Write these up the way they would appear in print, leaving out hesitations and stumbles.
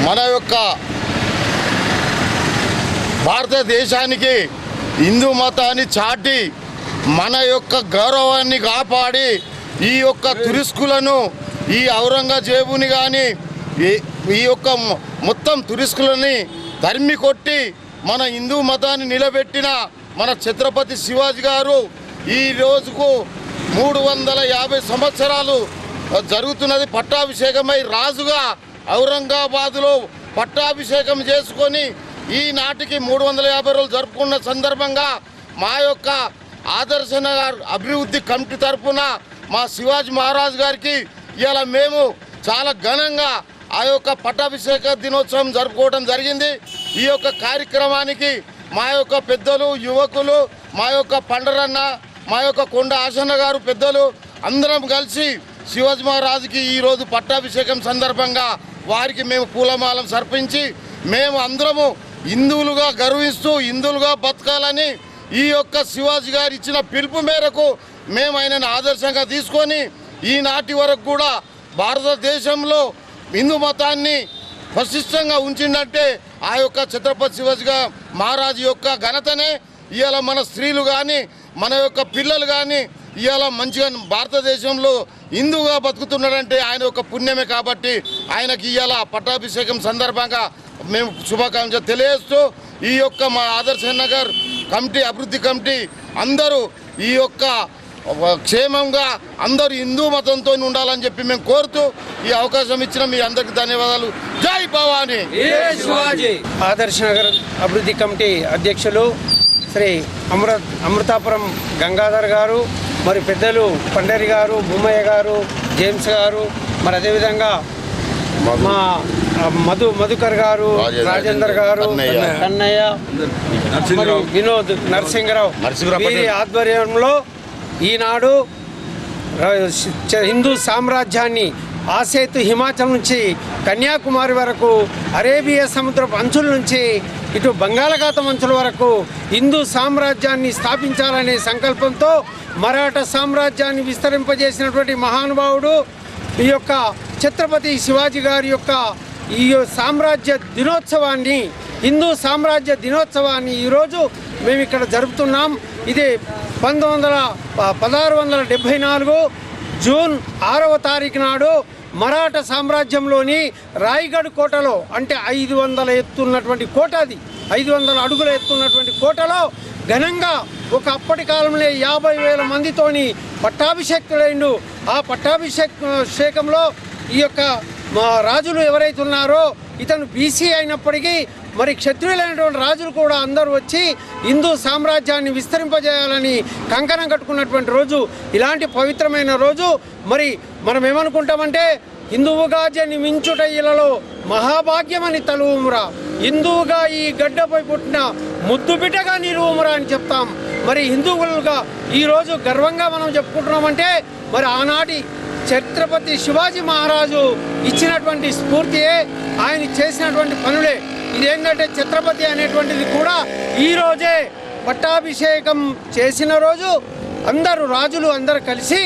మన యొక్క భారతదేశానికి హిందూ మతాన్ని చాటి మన యొక్క గౌరవాన్ని కాపాడి ఈ యొక్క తురిస్కులను ఈ ఔరంగజేబుని కానీ ఈ యొక్క మొత్తం తురిస్కులని తరిమి కొట్టి మన హిందూ మతాన్ని నిలబెట్టిన మన ఛత్రపతి శివాజీ గారు ఈ రోజుకు 350 సంవత్సరాలు జరుగుతున్నది. పట్టాభిషేకమై రాజుగా ఔరంగాబాదులో పట్టాభిషేకం చేసుకొని ఈనాటికి 350 రోజులు జరుపుకున్న సందర్భంగా మా యొక్క ఆదర్శ నగర్ అభివృద్ధి కమిటీ తరఫున మా శివాజీ మహారాజ్ గారికి ఇలా మేము చాలా ఘనంగా ఆ యొక్క పట్టాభిషేక దినోత్సవం జరుపుకోవడం జరిగింది. ఈ యొక్క కార్యక్రమానికి మా యొక్క పెద్దలు, యువకులు, మా యొక్క పండరన్న, మా యొక్క కొండ ఆశన్న గారు పెద్దలు అందరం కలిసి శివాజీ మహారాజుకి ఈరోజు పట్టాభిషేకం సందర్భంగా వారికి మేము పూలమాలం సమర్పించి మేము అందరము హిందువులుగా గర్విస్తూ హిందువులుగా బతకాలని ఈ యొక్క శివాజీ గారు ఇచ్చిన పిలుపు మేరకు మేము ఆయనను ఆదర్శంగా తీసుకొని ఈనాటి వరకు కూడా భారతదేశంలో హిందూ మతాన్ని ప్రతిష్టంగా ఉంచిందంటే ఆ యొక్క ఛత్రపతి శివాజీ మహారాజు యొక్క ఘనతనే. ఇవాళ మన స్త్రీలు కానీ మన యొక్క పిల్లలు కానీ ఇవాళ మంచిగా భారతదేశంలో హిందువుగా బతుకుతున్నాడంటే ఆయన యొక్క పుణ్యమే. కాబట్టి ఆయనకి ఇవాళ పట్టాభిషేకం సందర్భంగా మేము శుభాకాంక్షలు తెలియజేస్తూ ఈ యొక్క మా ఆదర్శ నగర్ కమిటీ అభివృద్ధి కమిటీ అందరూ ఈ యొక్క క్షేమంగా అందరూ హిందూ మతంతో ఉండాలని చెప్పి మేము కోరుతూ ఈ అవకాశం ఇచ్చిన మీ అందరికి ధన్యవాదాలు. జై భవానీ. ఆదర్శ నగర్ అభివృద్ధి కమిటీ అధ్యక్షులు శ్రీ అమృతాపురం గంగాధర్ గారు, మరి పెద్దలు పండరి గారు, బొమ్మయ్య గారు, జేమ్స్ గారు, మరి అదేవిధంగా మా మధుకర్ గారు, రాజేందర్ గారు, కన్నయ్య, వినోద్, నరసింహరావు వీరి ఆధ్వర్యంలో ఈనాడు హిందూ సామ్రాజ్యాన్ని ఆసేతు హిమాచల్ నుంచి కన్యాకుమారి వరకు, అరేబియా సముద్రపు అంచుల నుంచి ఇటు బంగాళాఖాతం అంచుల వరకు హిందూ సామ్రాజ్యాన్ని స్థాపించాలనే సంకల్పంతో మరాఠా సామ్రాజ్యాన్ని విస్తరింపజేసినటువంటి మహానుభావుడు ఈ యొక్క ఛత్రపతి శివాజీ గారి యొక్క ఈ సామ్రాజ్య దినోత్సవాన్ని, హిందూ సామ్రాజ్య దినోత్సవాన్ని ఈరోజు మేము ఇక్కడ జరుపుతున్నాం. ఇది 1674 జూన్ 6వ తారీఖు నాడు మరాఠా సామ్రాజ్యంలోని రాయ్గఢ్ కోటలో, అంటే 500 ఎత్తున్నటువంటి కోట, అది 500 అడుగుల ఎత్తున్నటువంటి కోటలో ఘనంగా ఒక అప్పటి కాలంలో 50,000 మందితోని పట్టాభిషేకుడైండు. ఆ పట్టాభిషేకంలో ఈ యొక్క రాజులు ఎవరైతే ఉన్నారో ఇతను బీసీ అయినప్పటికీ మరి క్షత్రియులైనటువంటి రాజులు కూడా అందరూ వచ్చి హిందూ సామ్రాజ్యాన్ని విస్తరింపజేయాలని కంకణం కట్టుకున్నటువంటి రోజు. ఇలాంటి పవిత్రమైన రోజు. మరి మనం ఏమనుకుంటామంటే హిందువుగా జన్మించుట ఇలలో మహాభాగ్యమని తలువుమురా, హిందువుగా ఈ గడ్డపై పుట్టిన ముద్దు బిడ్డగా నిలువుమురా అని చెప్తాం. మరి హిందువులుగా ఈరోజు గర్వంగా మనం చెప్పుకుంటున్నామంటే మరి ఆనాటి ఛత్రపతి శివాజీ మహారాజు ఇచ్చినటువంటి స్ఫూర్తియే, ఆయన చేసినటువంటి పనులే. ఇదేంటంటే ఛత్రపతి అనేటువంటిది కూడా ఈరోజే పట్టాభిషేకం చేసిన రోజు అందరూ రాజులు అందరూ కలిసి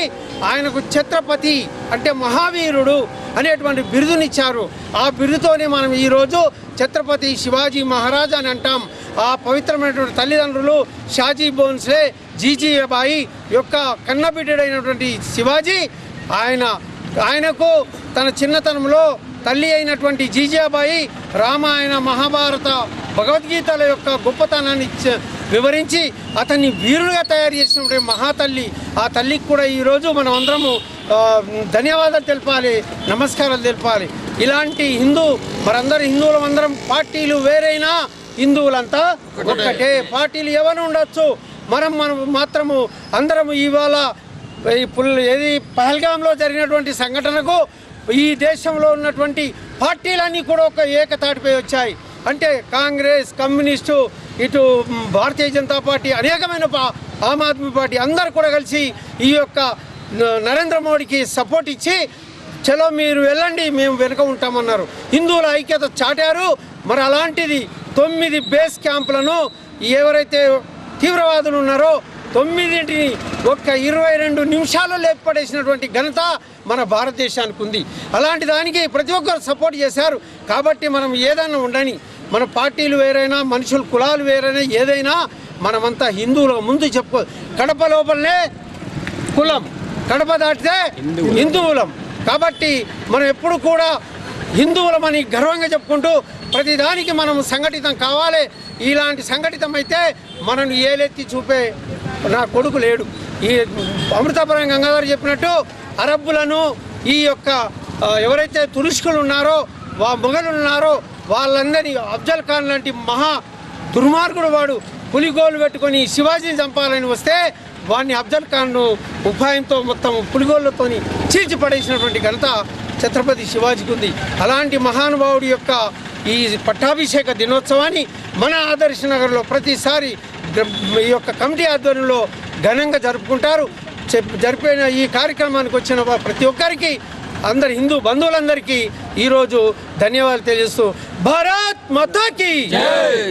ఆయనకు ఛత్రపతి అంటే మహావీరుడు అనేటువంటి బిరుదునిచ్చారు. ఆ బిరుదుతోనే మనం ఈరోజు ఛత్రపతి శివాజీ మహారాజ్ అని అంటాం. ఆ పవిత్రమైనటువంటి తల్లిదండ్రులు షాజీ భోన్స్లే, జీజీబాయి యొక్క కన్నబిడ్డడైనటువంటి శివాజీ ఆయనకు తన చిన్నతనంలో తల్లి అయినటువంటి జీజాబాయి రామాయణ, మహాభారత, భగవద్గీతల యొక్క గొప్పతనాన్ని వివరించి అతన్ని వీరుడుగా తయారు చేసినటువంటి మహాతల్లి. ఆ తల్లికి కూడా ఈరోజు మనం అందరము ధన్యవాదాలు తెలపాలి, నమస్కారాలు తెలపాలి. ఇలాంటి మరందరూ హిందువులం అందరం, పార్టీలు వేరైనా హిందువులంతా ఒక్కటే. పార్టీలు ఎవరు ఉండొచ్చు, మనం మాత్రము అందరము ఇవాళ ఏది పహల్గాంలో జరిగినటువంటి సంఘటనకు ఈ దేశంలో ఉన్నటువంటి పార్టీలన్నీ కూడా ఒక ఏకతాటిపై వచ్చాయి. అంటే కాంగ్రెస్, కమ్యూనిస్టు, ఇటు భారతీయ జనతా పార్టీ, అనేకమైన ఆమ్ ఆద్మీ పార్టీ అందరు కూడా కలిసి ఈ యొక్క నరేంద్ర మోడీకి సపోర్ట్ ఇచ్చి చలో మీరు వెళ్ళండి మేము వెనుక ఉంటామన్నారు. హిందువుల ఐక్యత చాటారు. మరి అలాంటిది 9 బేస్ క్యాంపులను ఎవరైతే తీవ్రవాదులు ఉన్నారో 9టిని ఒక్క 22 నిమిషాల్లో లేపడేసినటువంటి ఘనత మన భారతదేశానికి ఉంది. అలాంటి దానికి ప్రతి ఒక్కరు సపోర్ట్ చేశారు. కాబట్టి మనం ఏదైనా ఉండని, మన పార్టీలు వేరైనా, మనుషులు కులాలు వేరైనా, ఏదైనా మనమంతా హిందువుల ముందు చెప్పుకో. కడప లోపలనే కులం, కడప దాటితే హిందువులం. కాబట్టి మనం ఎప్పుడు కూడా హిందువులమని గర్వంగా చెప్పుకుంటూ ప్రతిదానికి మనం సంఘటితం కావాలి. ఇలాంటి సంఘటితం అయితే మనల్ని ఏలెత్తి చూపే నా కొడుకు లేడు. ఈ అమృతాపురం గంగాధర్ చెప్పినట్టు అరబ్బులను, ఈ యొక్క ఎవరైతే తురుష్కులు ఉన్నారో, మొఘలు ఉన్నారో వాళ్ళందరినీ, అఫ్జల్ ఖాన్ లాంటి మహా దుర్మార్గుడు వాడు పులిగోలు పెట్టుకొని శివాజీని చంపాలని వస్తే వాడిని అఫ్జల్ ఖాన్ ఉపాయంతో మొత్తం పులిగోళ్ళతో చీల్చి పడేసినటువంటి ఘనత ఛత్రపతి శివాజీకి ఉంది. అలాంటి మహానుభావుడి యొక్క ఈ పట్టాభిషేక దినోత్సవాన్ని మన ఆదర్శ నగర్లో ప్రతిసారి ఈ యొక్క కమిటీ ఆధ్వర్యంలో ఘనంగా జరుపుకుంటారు. జరిపిన ఈ కార్యక్రమానికి వచ్చిన ప్రతి ఒక్కరికి, అందరి హిందూ బంధువులందరికీ ఈరోజు ధన్యవాదాలు తెలియజేస్తూ భారత్ మాతాకి జై.